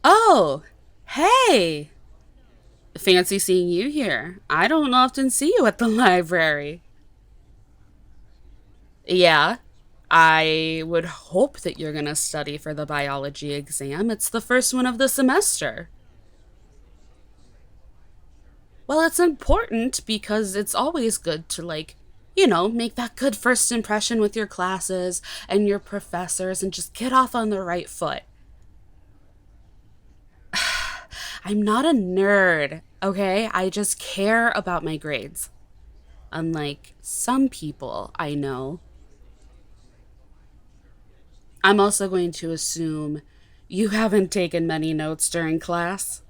Oh, hey! Fancy seeing you here. I don't often see you at the library. Yeah, I would hope that you're gonna study for the biology exam. It's the first one of the semester. Well, it's important because it's always good to, make that good first impression with your classes and your professors and just get off on the right foot. I'm not a nerd, okay? I just care about my grades. Unlike some people I know. I'm also going to assume you haven't taken many notes during class.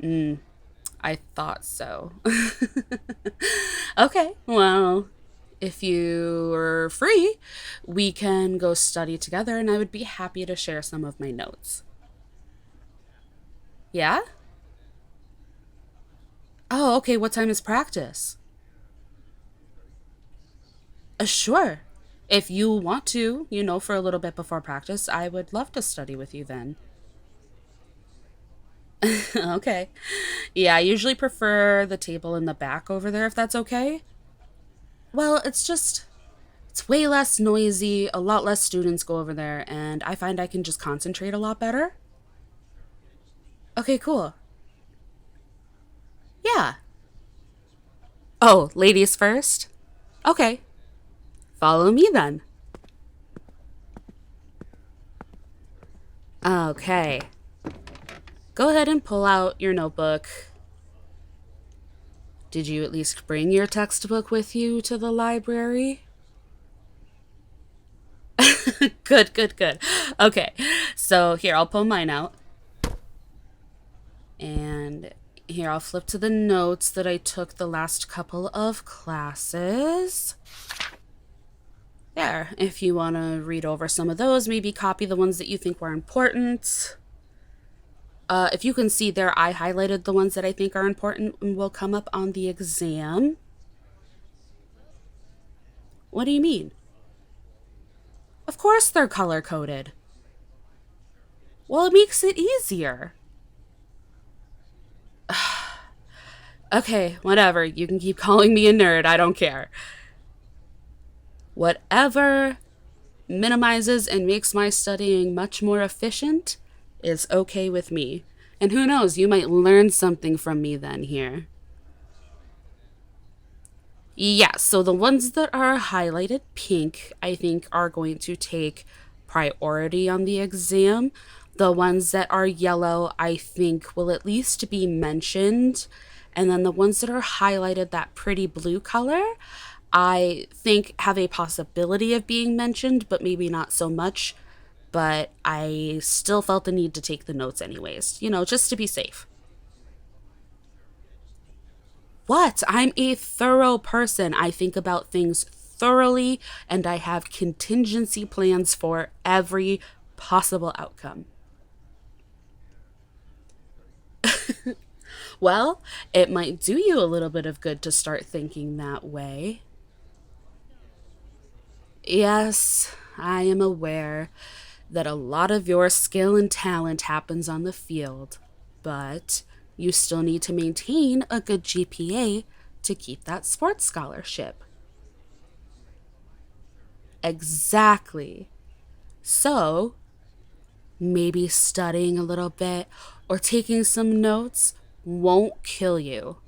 I thought so. Okay, well, if you're free, we can go study together and I would be happy to share some of my notes. Yeah? Oh, okay, what time is practice? Sure. If you want to, for a little bit before practice, I would love to study with you then. Okay. Yeah, I usually prefer the table in the back over there if that's okay. Well, it's way less noisy, a lot less students go over there, and I find I can just concentrate a lot better. Okay, cool. Yeah. Oh, ladies first? Okay. Follow me then. Okay. Go ahead and pull out your notebook. Did you at least bring your textbook with you to the library? Good, good, good. Okay. So here, I'll pull mine out. And here, I'll flip to the notes that I took the last couple of classes. There. If you want to read over some of those, maybe copy the ones that you think were important. If you can see there, I highlighted the ones that I think are important and will come up on the exam. What do you mean? Of course they're color coded. Well, it makes it easier. Okay, whatever. You can keep calling me a nerd. I don't care. Whatever minimizes and makes my studying much more efficient is okay with me. And who knows, you might learn something from me then here. Yeah, so the ones that are highlighted pink, I think, are going to take priority on the exam. The ones that are yellow, I think, will at least be mentioned. And then the ones that are highlighted that pretty blue color, I think have a possibility of being mentioned, but maybe not so much. But I still felt the need to take the notes anyways, just to be safe. What? I'm a thorough person. I think about things thoroughly and I have contingency plans for every possible outcome. Well, it might do you a little bit of good to start thinking that way. Yes, I am aware that a lot of your skill and talent happens on the field, but you still need to maintain a good GPA to keep that sports scholarship. Exactly. So, maybe studying a little bit or taking some notes won't kill you.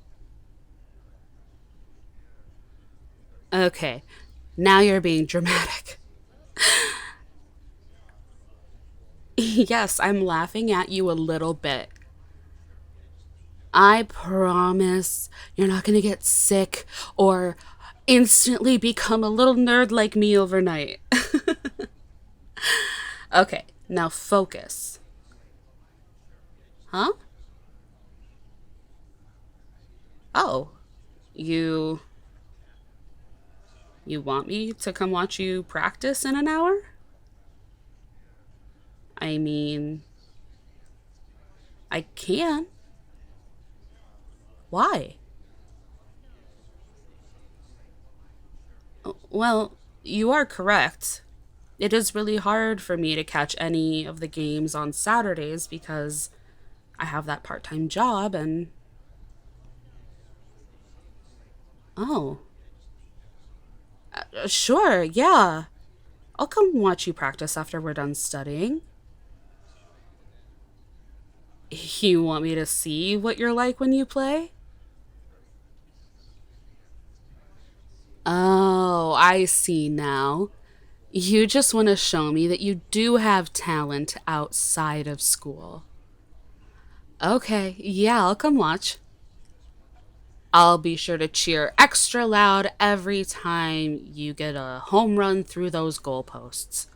Okay, now you're being dramatic. Yes, I'm laughing at you a little bit. I promise you're not going to get sick or instantly become a little nerd like me overnight. Okay, now focus. Huh? Oh, you you want me to come watch you practice in an hour? I mean, I can. Why? Well, you are correct. it is really hard for me to catch any of the games on Saturdays because I have that part time job and. Oh, sure, yeah. I'll come watch you practice after we're done studying. You want me to see what you're like when you play? Oh, I see now. You just want to show me that you do have talent outside of school. Okay, yeah, I'll come watch. I'll be sure to cheer extra loud every time you get a home run through those goalposts.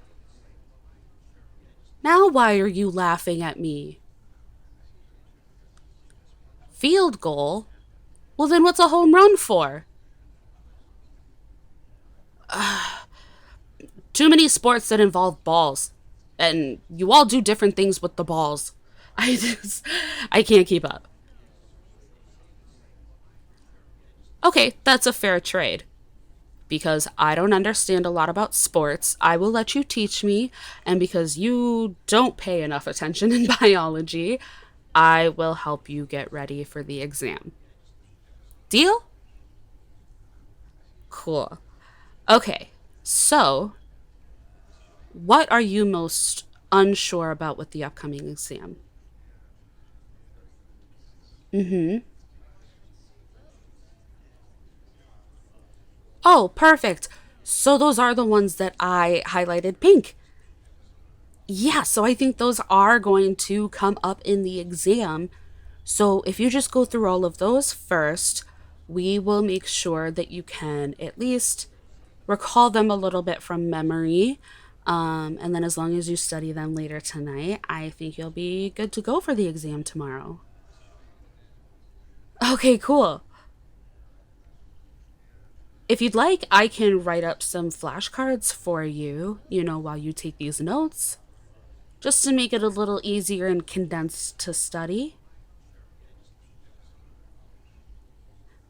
Now, why are you laughing at me? Field goal? Well, then what's a home run for? Too many sports that involve balls. And you all do different things with the balls. I can't keep up. Okay, that's a fair trade. Because I don't understand a lot about sports, I will let you teach me. And because you don't pay enough attention in biology, I will help you get ready for the exam. Deal? Cool. Okay, so what are you most unsure about with the upcoming exam? Oh, perfect. So those are the ones that I highlighted pink. Yeah, so I think those are going to come up in the exam. So if you just go through all of those first, we will make sure that you can at least recall them a little bit from memory. And then as long as you study them later tonight, I think you'll be good to go for the exam tomorrow. Okay, cool. If you'd like, I can write up some flashcards for you, while you take these notes, just to make it a little easier and condensed to study.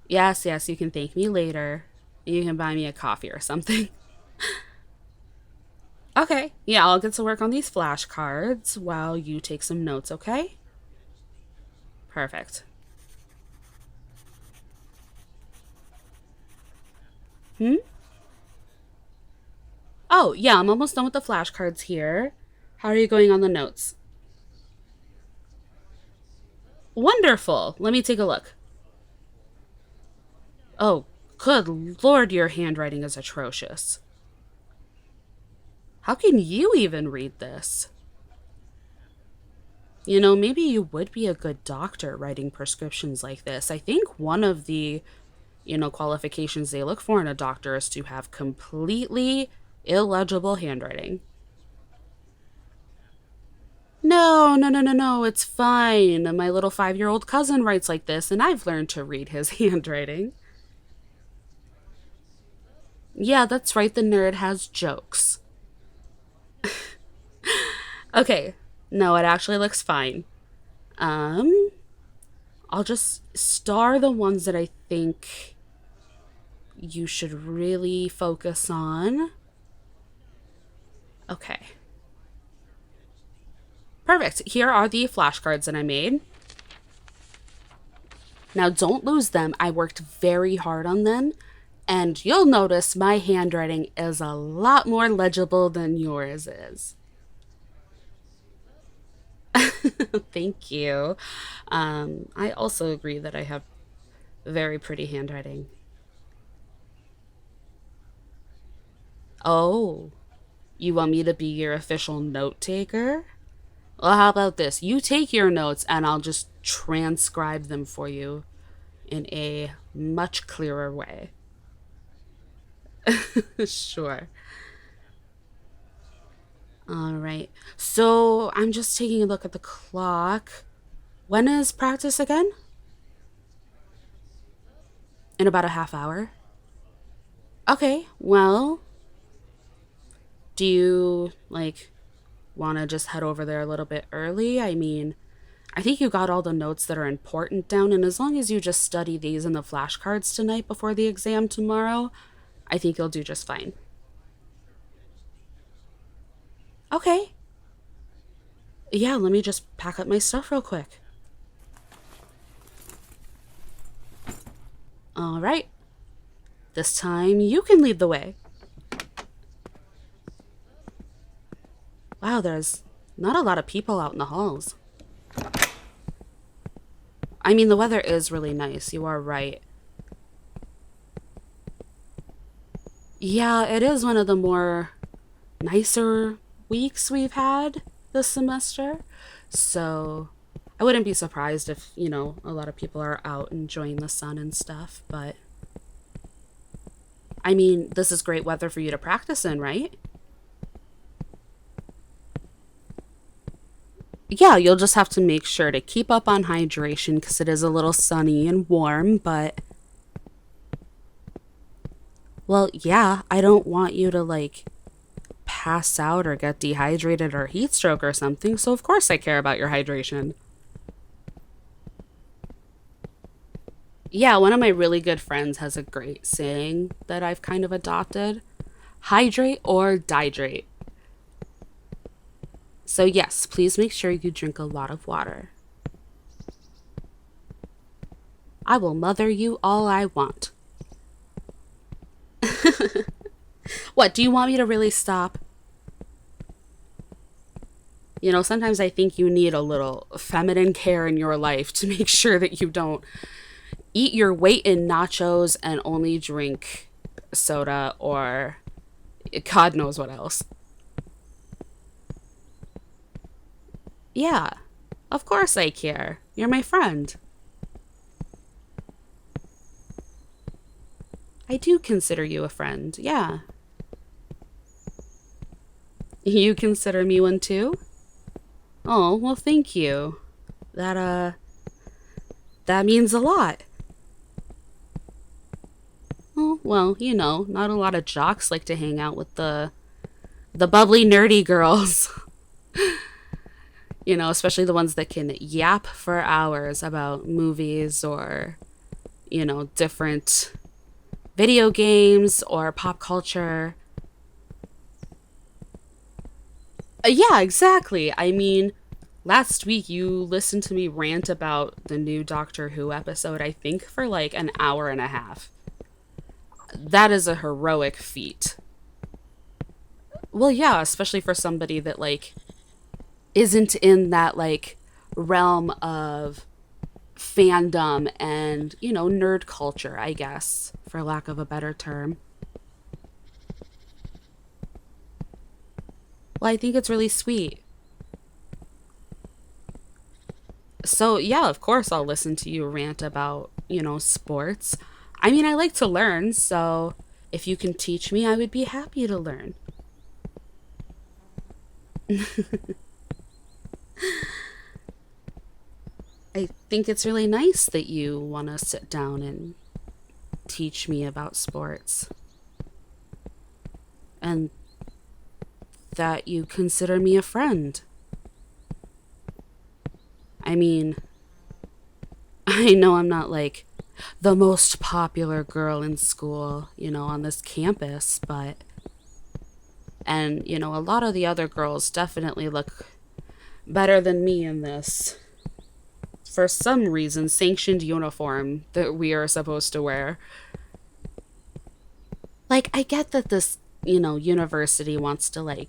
Yes, yes, you can thank me later. You can buy me a coffee or something. Okay, yeah, I'll get to work on these flashcards while you take some notes, okay? Perfect. Hmm? Oh, yeah, I'm almost done with the flashcards here. How are you going on the notes? Wonderful. Let me take a look. Oh, good lord, your handwriting is atrocious. How can you even read this? Maybe you would be a good doctor writing prescriptions like this. I think one of the, qualifications they look for in a doctor is to have completely illegible handwriting. No, no, no, no, no, it's fine. My little 5-year-old cousin writes like this, and I've learned to read his handwriting. Yeah, that's right, the nerd has jokes. Okay, no, it actually looks fine. Um, I'll just star the ones that I think you should really focus on. Okay. Perfect. Here are the flashcards that I made. Now, don't lose them. I worked very hard on them, and you'll notice my handwriting is a lot more legible than yours is. Thank you. I also agree that I have very pretty handwriting. Oh, you want me to be your official note taker? Well, how about this? You take your notes and I'll just transcribe them for you in a much clearer way. Sure. All right. So I'm just taking a look at the clock. When is practice again? In about a half hour. Okay, well, do you want to just head over there a little bit early? I mean, I think you got all the notes that are important down, and as long as you just study these in the flashcards tonight before the exam tomorrow, I think you'll do just fine. Okay. Yeah, let me just pack up my stuff real quick. All right. This time you can lead the way. Wow, there's not a lot of people out in the halls. I mean, the weather is really nice. You are right. Yeah, it is one of the more nicer weeks we've had this semester. So I wouldn't be surprised if, a lot of people are out enjoying the sun and stuff. But I mean, this is great weather for you to practice in, right? Yeah, you'll just have to make sure to keep up on hydration because it is a little sunny and warm. But, well, yeah, I don't want you to pass out or get dehydrated or heat stroke or something. So, of course, I care about your hydration. Yeah, one of my really good friends has a great saying that I've kind of adopted: hydrate or dihydrate. So, yes, please make sure you drink a lot of water. I will mother you all I want. What, do you want me to really stop? Sometimes I think you need a little feminine care in your life to make sure that you don't eat your weight in nachos and only drink soda or God knows what else. Yeah, of course I care. You're my friend. I do consider you a friend, yeah. You consider me one too? Oh, well, thank you. That, that means a lot. Oh, well, not a lot of jocks like to hang out with the bubbly nerdy girls. Especially the ones that can yap for hours about movies or, different video games or pop culture. Yeah, exactly. I mean, last week you listened to me rant about the new Doctor Who episode, I think, for like an hour and a half. That is a heroic feat. Well, yeah, especially for somebody that isn't in that realm of fandom and, nerd culture, I guess, for lack of a better term. Well, I think it's really sweet. So, yeah, of course, I'll listen to you rant about, sports. I mean, I like to learn, so if you can teach me, I would be happy to learn. I think it's really nice that you want to sit down and teach me about sports and that you consider me a friend. I mean, I know I'm not the most popular girl in school, on this campus, and, a lot of the other girls definitely look better than me in this, for some reason, sanctioned uniform that we are supposed to wear. I get that this, university wants to,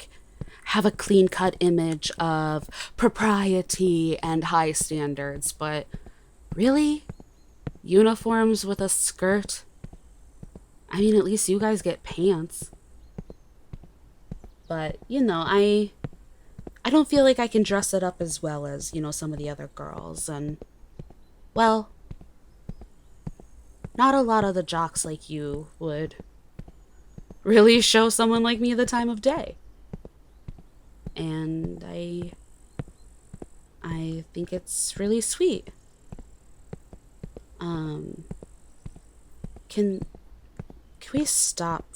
have a clean cut image of propriety and high standards, but really? Uniforms with a skirt? I mean, at least you guys get pants. But, I don't feel like I can dress it up as well as, some of the other girls. And, well, not a lot of the jocks like you would really show someone like me the time of day. And I think it's really sweet. Um can can we stop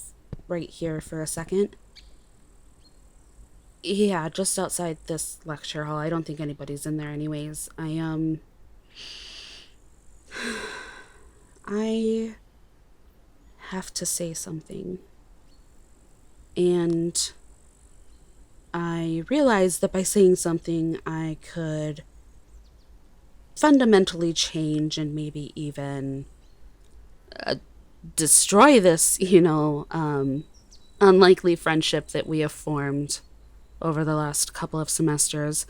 right here for a second? Yeah, just outside this lecture hall. I don't think anybody's in there anyways. I have to say something. And I realized that by saying something, I could fundamentally change and maybe even destroy this, unlikely friendship that we have formed over the last couple of semesters.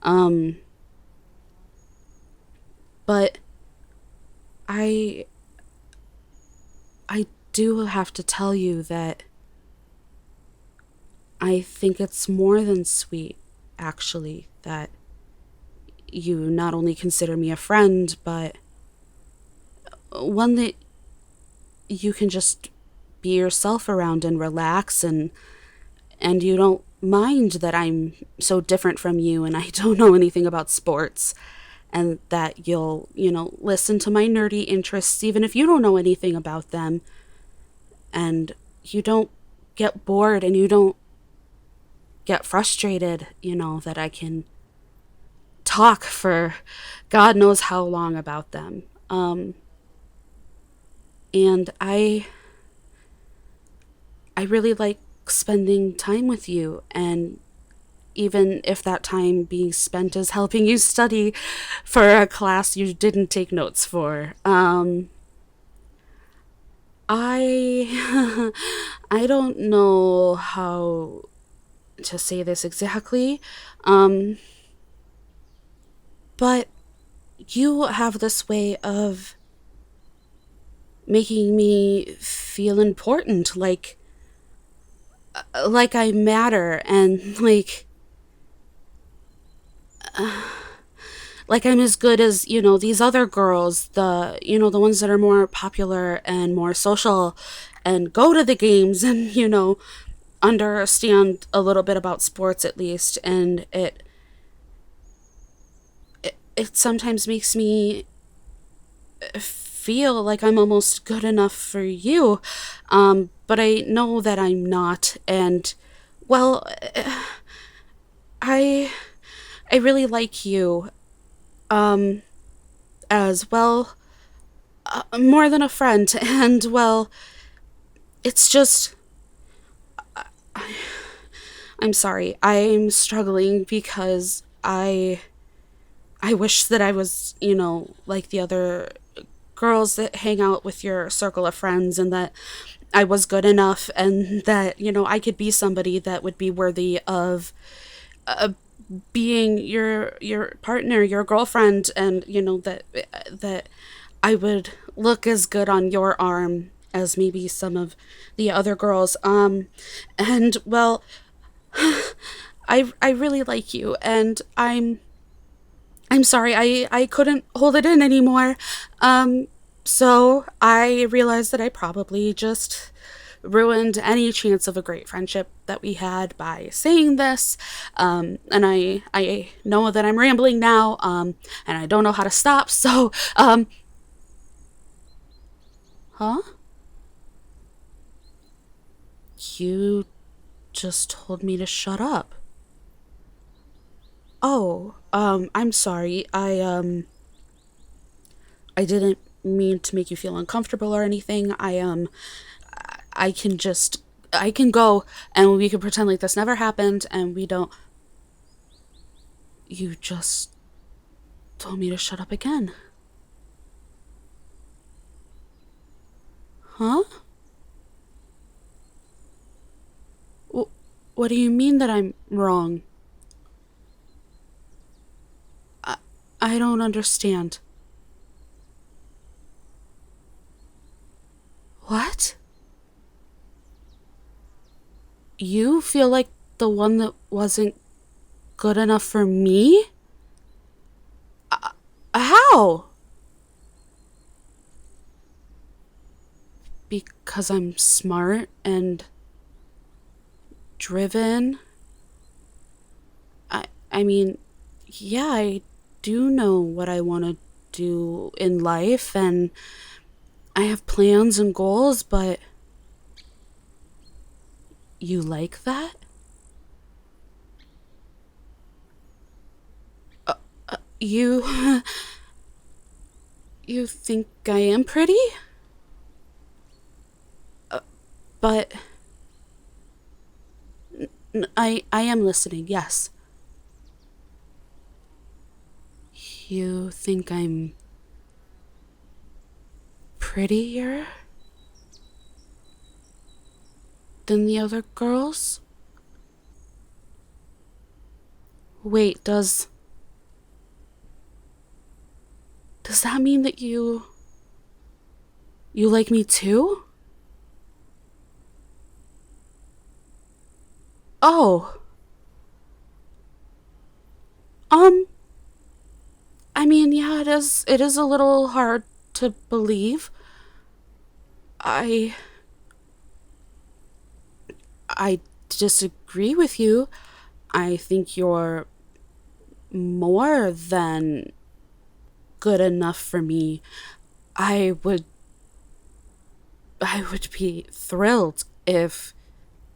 Um, but I I do have to tell you that I think it's more than sweet, actually, that you not only consider me a friend, but one that you can just be yourself around and relax, and you don't mind that I'm so different from you and I don't know anything about sports, and that you'll, listen to my nerdy interests even if you don't know anything about them, and you don't get bored and you don't get frustrated, that I can talk for God knows how long about them. And I really like spending time with you, and even if that time being spent is helping you study for a class you didn't take notes for. I I don't know how to say this exactly, um, but you have this way of making me feel important, like I matter, and like I'm as good as, these other girls, the ones that are more popular and more social and go to the games and, understand a little bit about sports at least. And it sometimes makes me feel like I'm almost good enough for you. But I know that I'm not. And, well, I, I really like you, um, as well, more than a friend. And, well, it's just, I'm sorry. I'm struggling because I wish that I was, like the other girls that hang out with your circle of friends, and that I was good enough, and that, I could be somebody that would be worthy of being your partner, your girlfriend, and, that I would look as good on your arm as maybe some of the other girls. And, well, I really like you, and I'm sorry, I couldn't hold it in anymore. So I realized that I probably just ruined any chance of a great friendship that we had by saying this. And I know that I'm rambling now, and I don't know how to stop. So, huh? You just told me to shut up. Oh, I'm sorry. I didn't mean to make you feel uncomfortable or anything. I can just, I can go, and we can pretend like this never happened and we don't. You just told me to shut up again. Huh? What do you mean that I'm wrong? I, I don't understand. What? You feel like the one that wasn't good enough for me? How? Because I'm smart and driven? I mean, yeah, I do know what I want to do in life, and I have plans and goals, but you like that? You you think I am pretty? But I am listening, yes. You think I'm prettier than the other girls? Wait, does that mean that you like me too? Oh, um, I mean, yeah, it is a little hard to believe. I I disagree with you. I think you're more than good enough for me. I would I would be thrilled if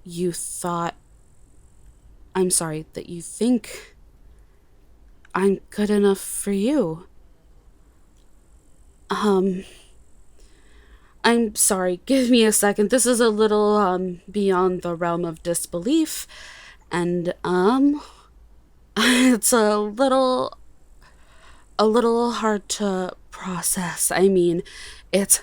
you thought I'm sorry, that you think I'm good enough for you. Um, I'm sorry, give me a second. This is a little beyond the realm of disbelief and it's a little hard to process. I mean, it's